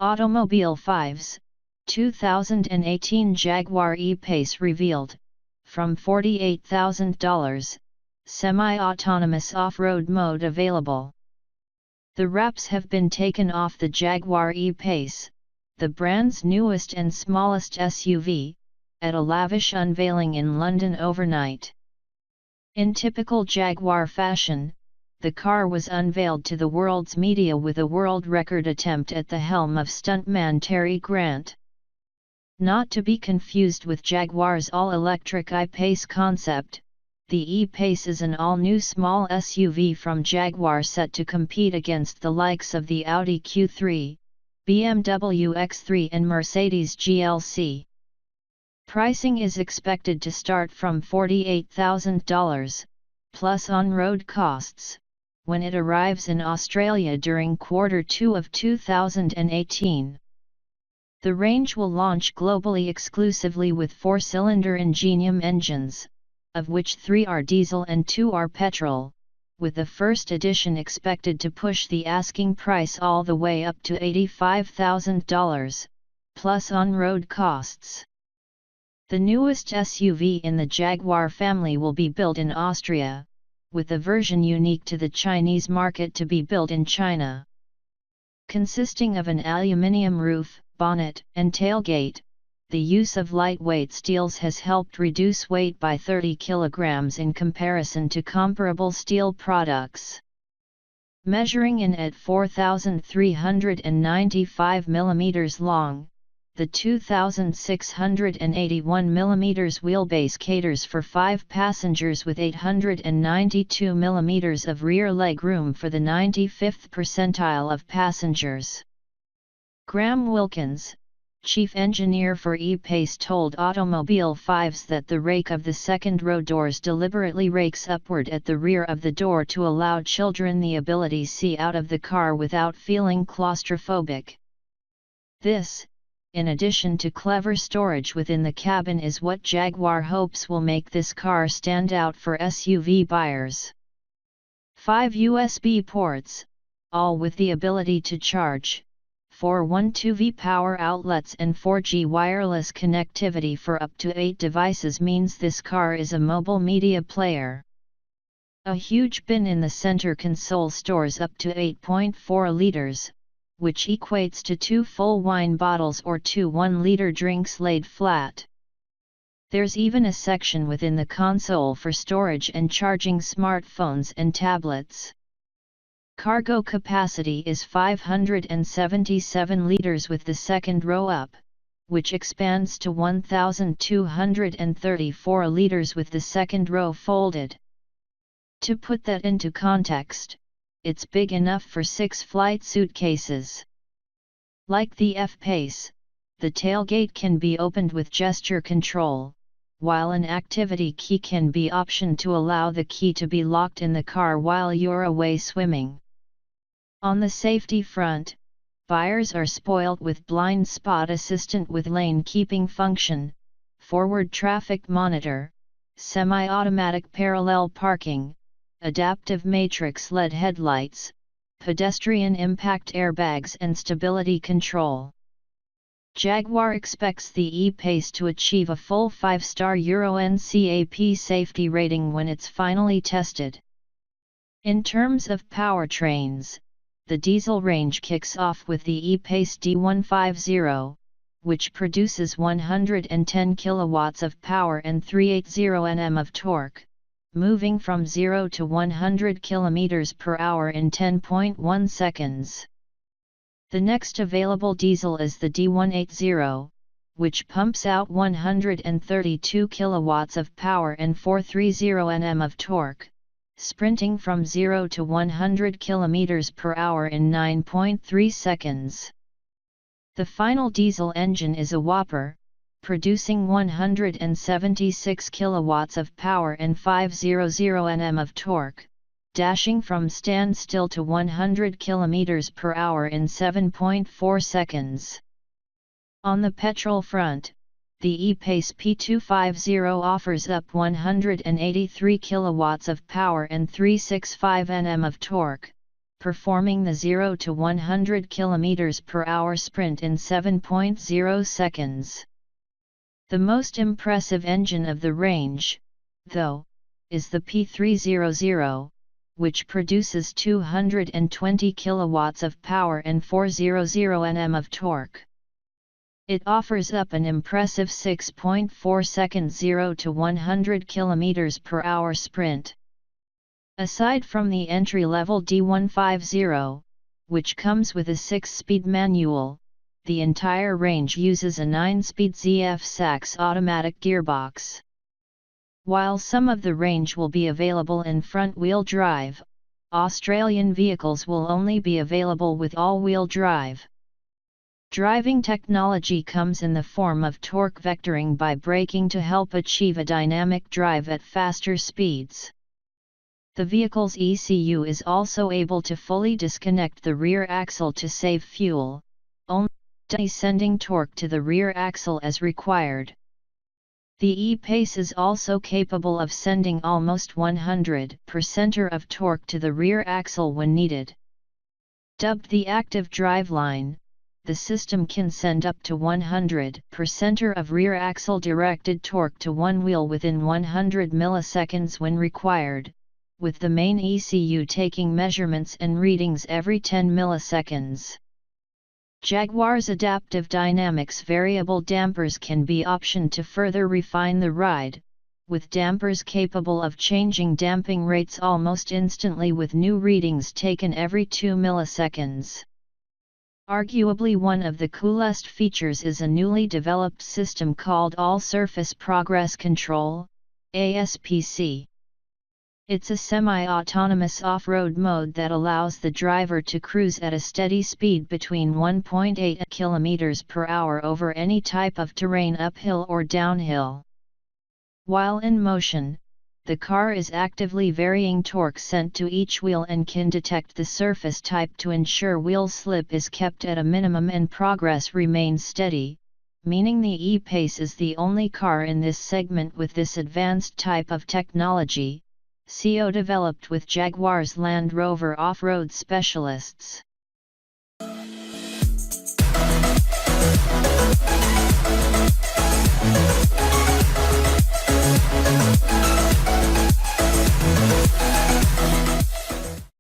Automobile 5's 2018 Jaguar E-Pace revealed, from $48,000, semi-autonomous off-road mode available. The wraps have been taken off the Jaguar E-Pace, the brand's newest and smallest SUV, at a lavish unveiling in London overnight. In typical Jaguar fashion, the car was unveiled to the world's media with a world record attempt at the helm of stuntman Terry Grant. Not to be confused with Jaguar's all-electric I-Pace concept, the E-Pace is an all-new small SUV from Jaguar set to compete against the likes of the Audi Q3, BMW X3 and Mercedes GLC. Pricing is expected to start from $48,000, plus on-road costs, when it arrives in Australia during Q2 of 2018. The range will launch globally exclusively with 4-cylinder Ingenium engines, of which 3 are diesel and 2 are petrol, with the first edition expected to push the asking price all the way up to $85,000, plus on-road costs. The newest SUV in the Jaguar family will be built in Austria, with a version unique to the Chinese market to be built in China. Consisting of an aluminium roof, bonnet, and tailgate, the use of lightweight steels has helped reduce weight by 30 kilograms in comparison to comparable steel products. Measuring in at 4,395 mm long, the 2,681 mm wheelbase caters for 5 passengers with 892 mm of rear leg room for the 95th percentile of passengers. Graham Wilkins, chief engineer for E-Pace, told Automobile 5's that the rake of the second-row doors deliberately rakes upward at the rear of the door to allow children the ability to see out of the car without feeling claustrophobic. This, in addition to clever storage within the cabin, is what Jaguar hopes will make this car stand out for SUV buyers. 5 USB ports, all with the ability to charge, 4 1.2V power outlets and 4G wireless connectivity for up to 8 devices means this car is a mobile media player. A huge bin in the center console stores up to 8.4 liters, which equates to 2 full wine bottles or 2 1-liter drinks laid flat. There's even a section within the console for storage and charging smartphones and tablets. Cargo capacity is 577 liters with the second row up, which expands to 1,234 liters with the second row folded. To put that into context, it's big enough for 6 flight suitcases. Like the F-Pace, the tailgate can be opened with gesture control, while an activity key can be optioned to allow the key to be locked in the car while you're away swimming. On the safety front, buyers are spoilt with blind spot assistant with lane keeping function, forward traffic monitor, semi-automatic parallel parking, adaptive matrix LED headlights, pedestrian impact airbags and stability control. Jaguar expects the E-Pace to achieve a full 5-star Euro NCAP safety rating when it's finally tested. In terms of powertrains, the diesel range kicks off with the E-Pace D150, which produces 110 kilowatts of power and 380 Nm of torque, moving from 0 to 100 km per hour in 10.1 seconds. The next available diesel is the D180, which pumps out 132 kilowatts of power and 430 Nm of torque, sprinting from 0 to 100 km per hour in 9.3 seconds. The final diesel engine is a whopper, producing 176 kilowatts of power and 500 Nm of torque, dashing from standstill to 100 km per hour in 7.4 seconds. On the petrol front, the E-Pace P250 offers up 183 kilowatts of power and 365 Nm of torque, performing the 0 to 100 km/h sprint in 7.0 seconds. The most impressive engine of the range, though, is the P300, which produces 220 kilowatts of power and 400 Nm of torque. It offers up an impressive 6.4 second 0 to 100 km/h sprint. Aside from the entry-level D150, which comes with a 6-speed manual, the entire range uses a 9-speed ZF Sachs automatic gearbox. While some of the range will be available in front-wheel drive, Australian vehicles will only be available with all-wheel drive. Driving technology comes in the form of torque vectoring by braking to help achieve a dynamic drive at faster speeds. The vehicle's ECU is also able to fully disconnect the rear axle to save fuel, only sending torque to the rear axle as required. The E-Pace is also capable of sending almost 100% of torque to the rear axle when needed. Dubbed the active driveline, the system can send up to 100% of rear axle directed torque to one wheel within 100 milliseconds when required, with the main ECU taking measurements and readings every 10 milliseconds. Jaguar's adaptive dynamics variable dampers can be optioned to further refine the ride, with dampers capable of changing damping rates almost instantly with new readings taken every 2 milliseconds. Arguably one of the coolest features is a newly developed system called All-Surface Progress Control, ASPC. It's a semi-autonomous off-road mode that allows the driver to cruise at a steady speed between 1.8 km/h over any type of terrain uphill or downhill. While in motion, the car is actively varying torque sent to each wheel and can detect the surface type to ensure wheel slip is kept at a minimum and progress remains steady, meaning the E-Pace is the only car in this segment with this advanced type of technology, co-developed with Jaguar's Land Rover off-road specialists.